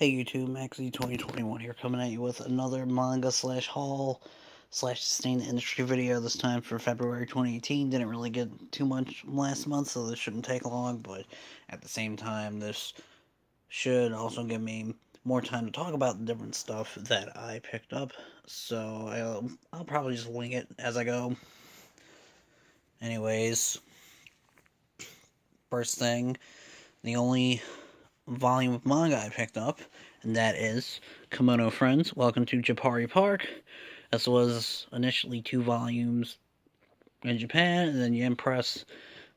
Hey YouTube, Maxi2021 here, coming at you with another manga slash haul slash sustained industry video, this time for February 2018. Didn't really get too much last month, so this shouldn't take long, but at the same time, this should also give me more time to talk about the different stuff that I picked up. So I'll probably just wing it as I go. Anyways, first thing, the only volume of manga I picked up, and that is Kimono Friends, Welcome to Japari Park. This was initially 2 volumes in Japan, and then Yen Press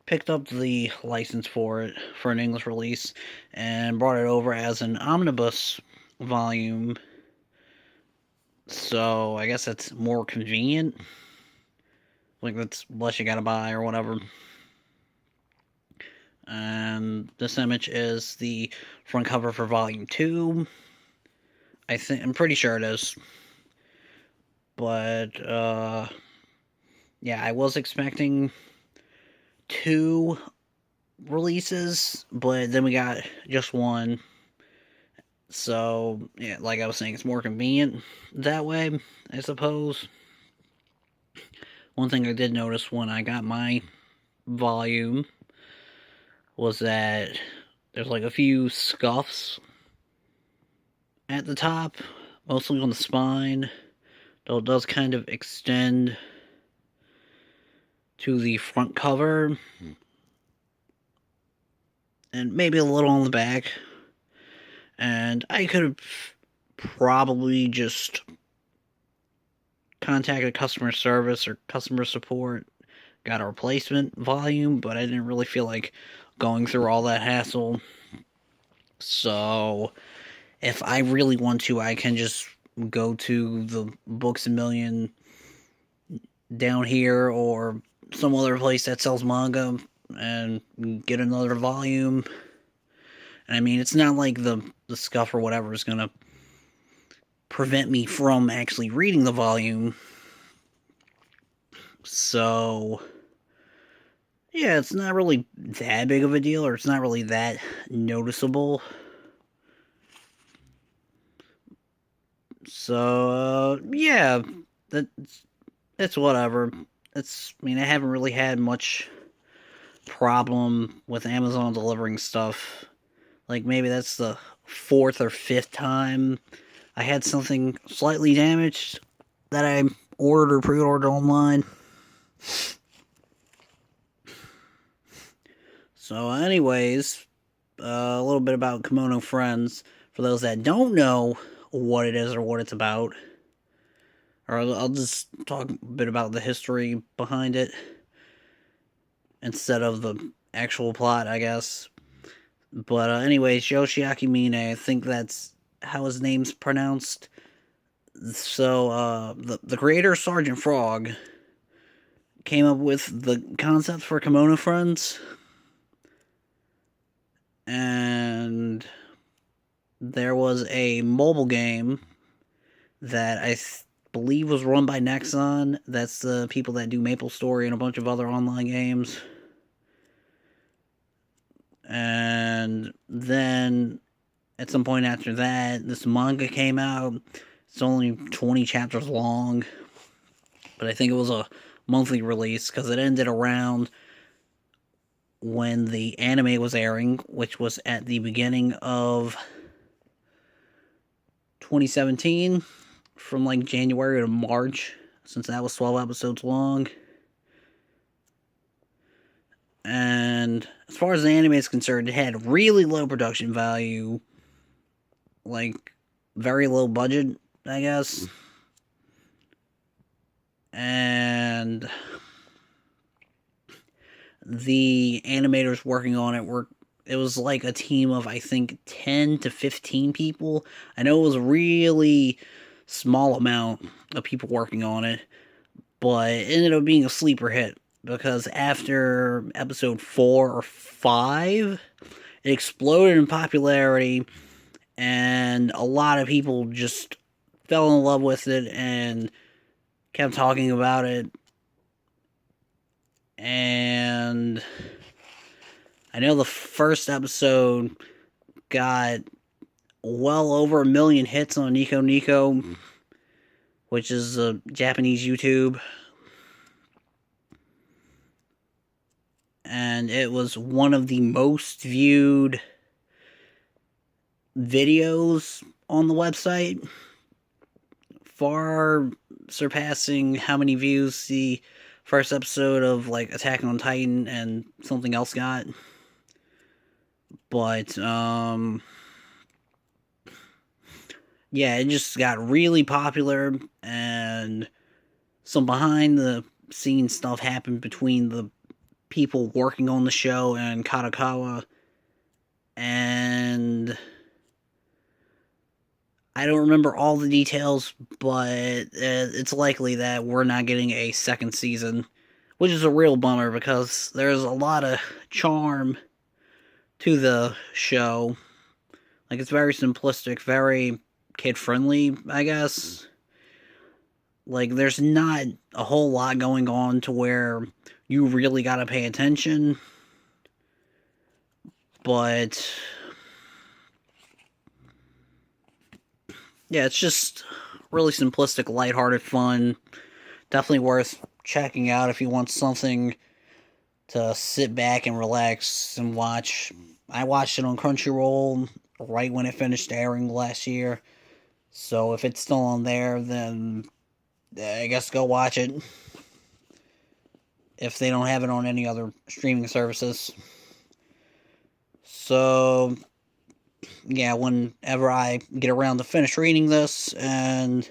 picked up the license for it for an English release and brought it over as an omnibus volume. So I guess that's more convenient. Like, that's less you gotta buy or whatever. And this image is the front cover for volume 2. I'm pretty sure it is. But, yeah, I was expecting 2 releases, but then we got just 1. So, yeah, like I was saying, it's more convenient that way, I suppose. One thing I did notice when I got my volume was that there's like a few scuffs at the top, mostly on the spine, though it does kind of extend to the front cover, and maybe a little on the back. And I could have probably just contacted customer service or customer support, got a replacement volume, but I didn't really feel like going through all that hassle. So, if I really want to, I can just go to the Books A Million down here or some other place that sells manga and get another volume. And I mean, it's not like the scuff or whatever is gonna prevent me from actually reading the volume. So, yeah, it's not really that big of a deal, or it's not really that noticeable. So, yeah, that's whatever. I mean, I haven't really had much problem with Amazon delivering stuff. Like, maybe that's the 4th or 5th time I had something slightly damaged that I ordered or pre-ordered online. So, anyways, a little bit about Kimono Friends. For those that don't know what it is or what it's about, or I'll just talk a bit about the history behind it instead of the actual plot, I guess. But anyways, Yoshiaki Mine, I think that's how his name's pronounced. So the creator, Sergeant Frog, came up with the concept for Kimono Friends, and there was a mobile game that I believe was run by Nexon. That's the people that do MapleStory and a bunch of other online games. And then, at some point after that, this manga came out. It's only 20 chapters long, but I think it was a monthly release because it ended around when the anime was airing, which was at the beginning of 2017, from like January to March, since that was 12 episodes long. And as far as the anime is concerned, it had really low production value, like very low budget, I guess. And the animators working on it was like a team of, I think, 10 to 15 people. I know it was a really small amount of people working on it, but it ended up being a sleeper hit because after episode 4 or 5, it exploded in popularity, and a lot of people just fell in love with it and kept talking about it. And I know the first episode got well over 1 million hits on Nico Nico, which is Japanese YouTube. And it was one of the most viewed videos on the website, far surpassing how many views the first episode of like Attack on Titan and something else got. But yeah, it just got really popular, and some behind the scenes stuff happened between the people working on the show and Kadokawa, and I don't remember all the details, but it's likely that we're not getting a second season, which is a real bummer because there's a lot of charm to the show. Like, it's very simplistic, very kid-friendly, I guess. Like, there's not a whole lot going on to where you really gotta pay attention. But yeah, it's just really simplistic, lighthearted fun. Definitely worth checking out if you want something to sit back and relax and watch. I watched it on Crunchyroll right when it finished airing last year. So if it's still on there, then I guess go watch it. If they don't have it on any other streaming services. So yeah, whenever I get around to finish reading this, and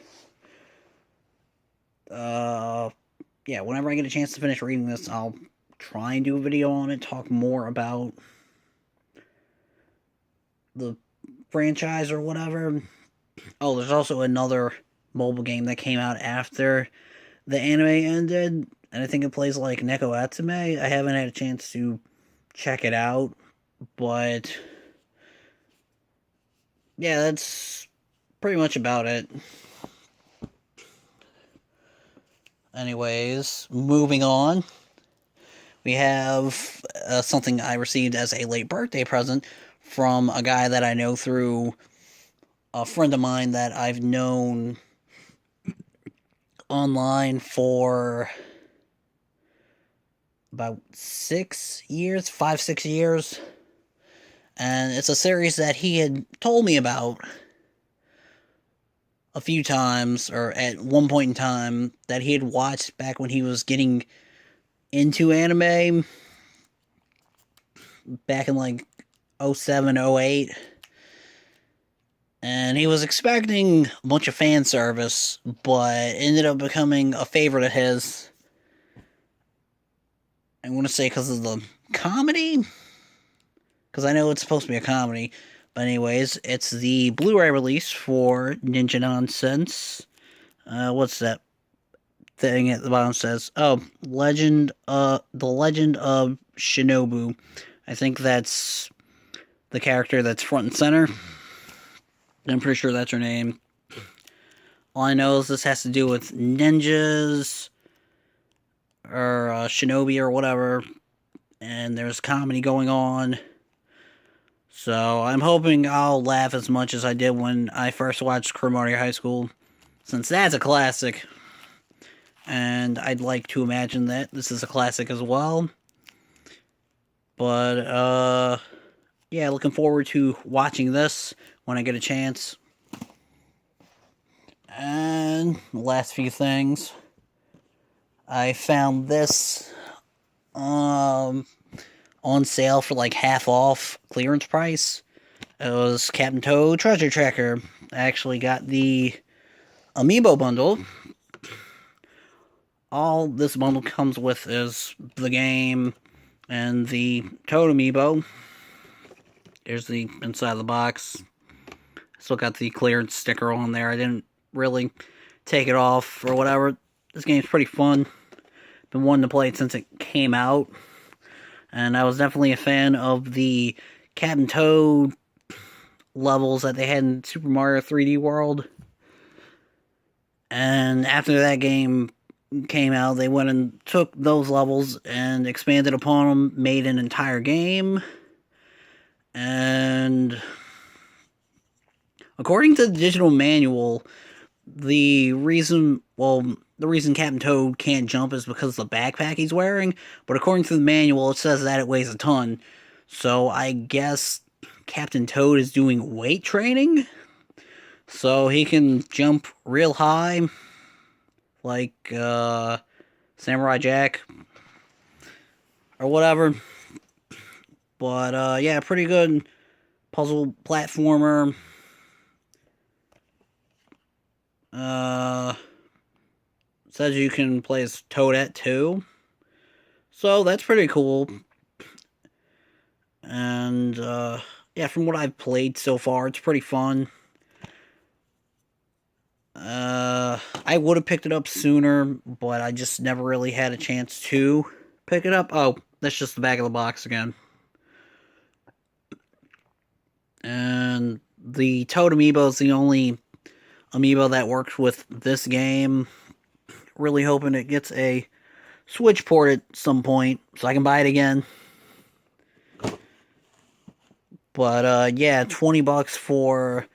yeah, whenever I get a chance to finish reading this, I'll try and do a video on it, talk more about the franchise or whatever. Oh, there's also another mobile game that came out after the anime ended, and I think it plays like Neko Atsume. I haven't had a chance to check it out, but yeah, that's pretty much about it. Anyways, moving on. We have something I received as a late birthday present from a guy that I know through a friend of mine that I've known online for about 6 years, 5-6 years. And it's a series that he had told me about a few times, or at one point in time, that he had watched back when he was getting into anime back in like 07, 08. And he was expecting a bunch of fan service, but ended up becoming a favorite of his. I want to say because of the comedy? Because I know it's supposed to be a comedy. But anyways, it's the Blu-ray release for Ninja Nonsense. What's that thing at the bottom says? Oh, The Legend of Shinobu. I think that's the character that's front and center. I'm pretty sure that's her name. All I know is this has to do with ninjas, or shinobi or whatever, and there's comedy going on. So I'm hoping I'll laugh as much as I did when I first watched Cromartie High School, since that's a classic. And I'd like to imagine that this is a classic as well. But, yeah, looking forward to watching this when I get a chance. And the last few things. I found this on sale for like half off clearance price. It was Captain Toad Treasure Tracker. I actually got the Amiibo bundle. All this bundle comes with is the game and the Toad Amiibo. Here's the inside of the box. Still got the clearance sticker on there. I didn't really take it off or whatever. This game's pretty fun. Been wanting to play it since it came out. And I was definitely a fan of the Captain Toad levels that they had in Super Mario 3D World. And after that game came out, they went and took those levels and expanded upon them, made an entire game. And According to the digital manual, the reason Captain Toad can't jump is because of the backpack he's wearing, but according to the manual, it says that it weighs a ton. So I guess Captain Toad is doing weight training, so he can jump real high, like Samurai Jack or whatever. But yeah, pretty good puzzle platformer. Uh, Says you can play as Toadette too, so that's pretty cool. And yeah, from what I've played so far, it's pretty fun. I would have picked it up sooner, but I just never really had a chance to pick it up. Oh, that's just the back of the box again. And the Toad amiibo is the only amiibo that works with this game. Really hoping it gets a Switch port at some point so I can buy it again. But yeah, $20 for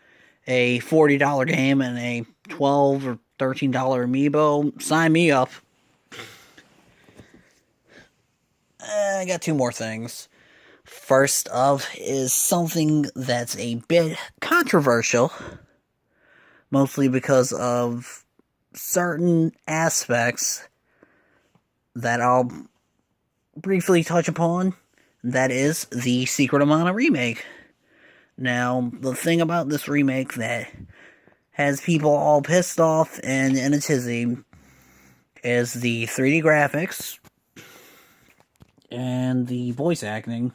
a $40 game and a $12 or $13 amiibo. Sign me up. I got two more things. First up is something that's a bit controversial, mostly because of certain aspects that I'll briefly touch upon. That is the Secret of Mana remake. Now, the thing about this remake that has people all pissed off and in a tizzy is the 3D graphics and the voice acting.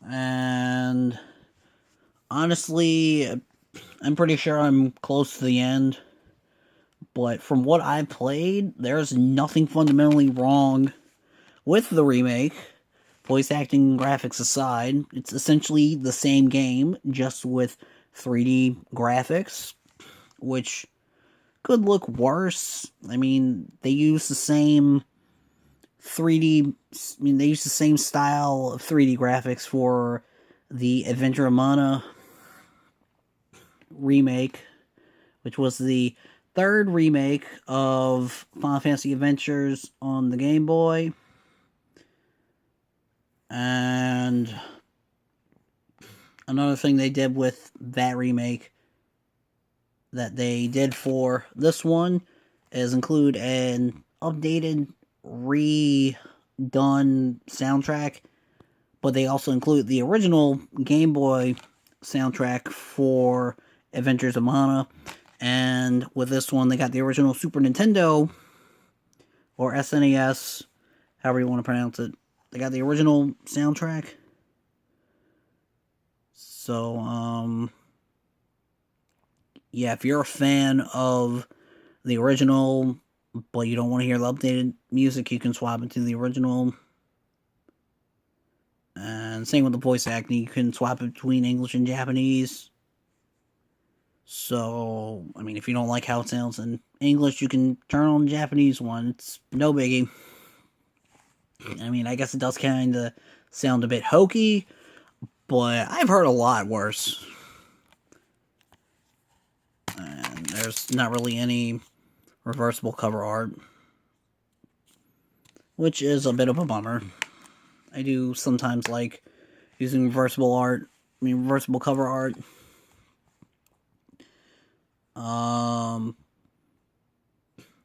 And honestly, I'm pretty sure I'm close to the end. But from what I've played, there's nothing fundamentally wrong with the remake. Voice acting and graphics aside, it's essentially the same game, just with 3D graphics, which could look worse. I mean, they use the same 3D. I mean, they use the same style of 3D graphics for the Adventure of Mana remake, which was the third remake of Final Fantasy Adventures on the Game Boy. And another thing they did with that remake that they did for this one is include an updated, redone soundtrack, but they also include the original Game Boy soundtrack for Adventures of Mana. And with this one, they got the original Super Nintendo or SNES, however you want to pronounce it. They got the original soundtrack. So, yeah, if you're a fan of the original, but you don't want to hear the updated music, you can swap it to the original. And same with the voice acting, you can swap it between English and Japanese. So, I mean, if you don't like how it sounds in English, you can turn on the Japanese one. It's no biggie. I mean, I guess it does kind of sound a bit hokey, but I've heard a lot worse. And there's not really any reversible cover art, which is a bit of a bummer. I do sometimes like using reversible cover art.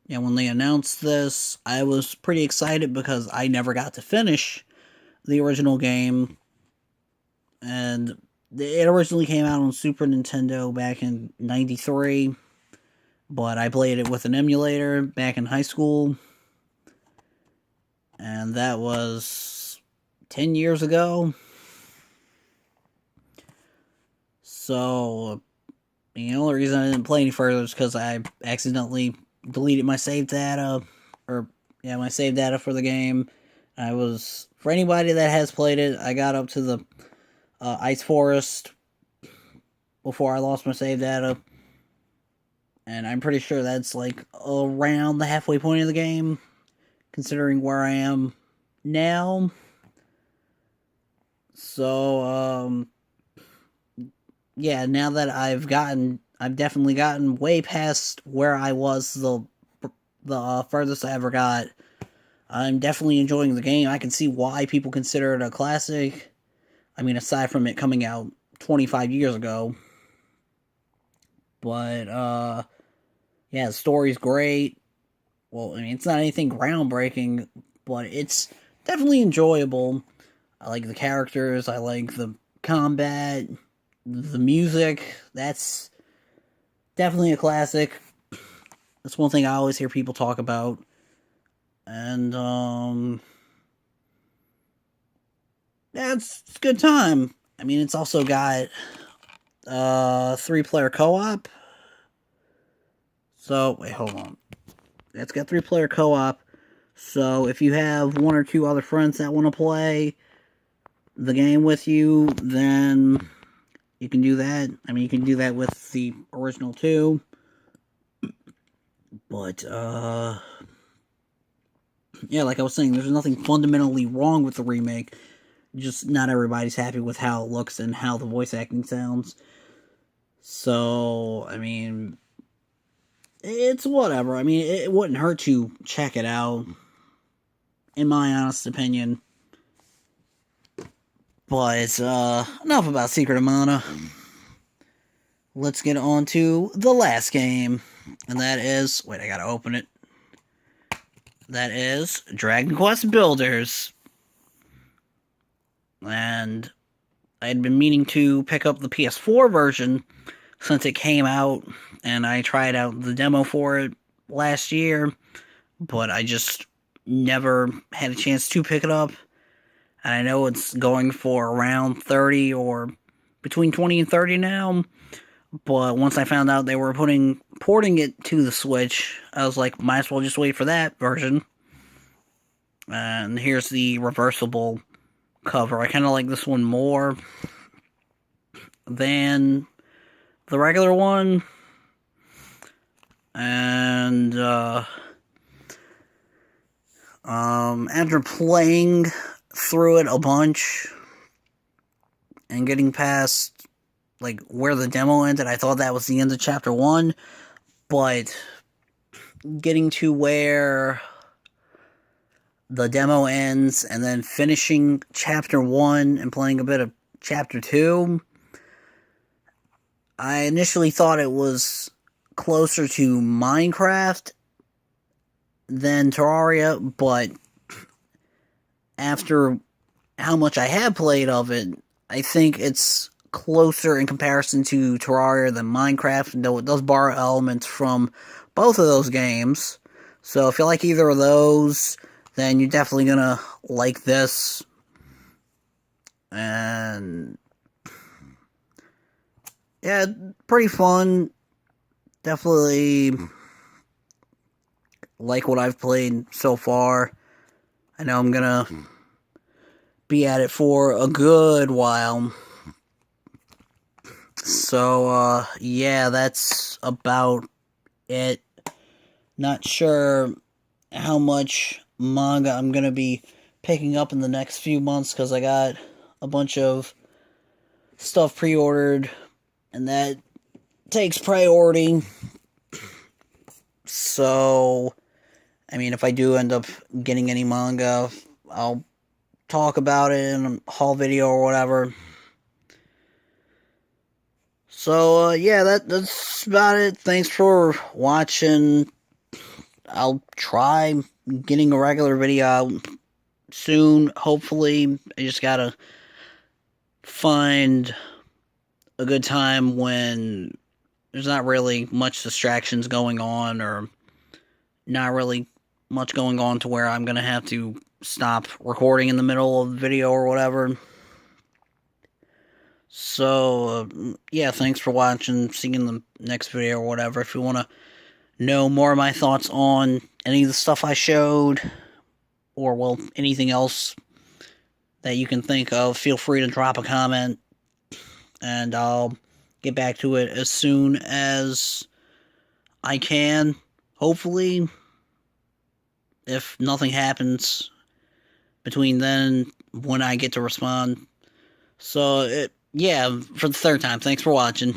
Yeah, when they announced this, I was pretty excited because I never got to finish the original game. And it originally came out on Super Nintendo back in '93, but I played it with an emulator back in high school. And that was 10 years ago. So, the only reason I didn't play any further is because I accidentally deleted my save data, my save data for the game. For anybody that has played it, I got up to the Ice Forest before I lost my save data. And I'm pretty sure that's like around the halfway point of the game, considering where I am now. So, yeah, now that I've definitely gotten way past where I was the furthest I ever got. I'm definitely enjoying the game. I can see why people consider it a classic. I mean, aside from it coming out 25 years ago. But, yeah, the story's great. Well, I mean, it's not anything groundbreaking, but it's definitely enjoyable. I like the characters, I like the combat, the music. That's definitely a classic. That's one thing I always hear people talk about. And, yeah, it's a good time. I mean, it's also got, 3-player co-op. So, wait, hold on. It's got 3-player co-op. So, if you have one or two other friends that want to play the game with you, then you can do that. I mean, you can do that with the original too. But, yeah, like I was saying, there's nothing fundamentally wrong with the remake. Just not everybody's happy with how it looks and how the voice acting sounds. So, I mean, it's whatever. I mean, it wouldn't hurt to check it out, in my honest opinion. But, enough about Secret of Mana. Let's get on to the last game. And that is... Wait, I gotta open it. That is Dragon Quest Builders. And I had been meaning to pick up the PS4 version since it came out, and I tried out the demo for it last year, but I just never had a chance to pick it up. And I know it's going for around 30 or between 20 and 30 now, but once I found out they were porting it to the Switch, I was like, might as well just wait for that version. And here's the reversible cover. I kind of like this one more than the regular one. And, after playing through it a bunch and getting past, like, where the demo ended, I thought that was the end of Chapter 1, but getting to where the demo ends and then finishing Chapter 1 and playing a bit of Chapter 2, I initially thought it was closer to Minecraft than Terraria, but after how much I have played of it, I think it's closer in comparison to Terraria than Minecraft, though it does borrow elements from both of those games. So if you like either of those, then you're definitely gonna like this. And yeah, pretty fun. Definitely like what I've played so far. I know I'm gonna be at it for a good while. So, yeah, that's about it. Not sure how much manga I'm gonna be picking up in the next few months, because I got a bunch of stuff pre-ordered, and that takes priority. So, I mean, if I do end up getting any manga, I'll talk about it in a haul video or whatever. So, yeah, that's about it. Thanks for watching. I'll try getting a regular video out soon, hopefully. I just gotta find a good time when there's not really much distractions going on, or not really much going on to where I'm gonna have to stop recording in the middle of the video or whatever. So, yeah, thanks for watching. See you in the next video or whatever. If you want to know more of my thoughts on any of the stuff I showed, or, well, anything else that you can think of, feel free to drop a comment, and I'll get back to it as soon as I can. Hopefully, if nothing happens between then and when I get to respond. So, Yeah, for the third time. Thanks for watching.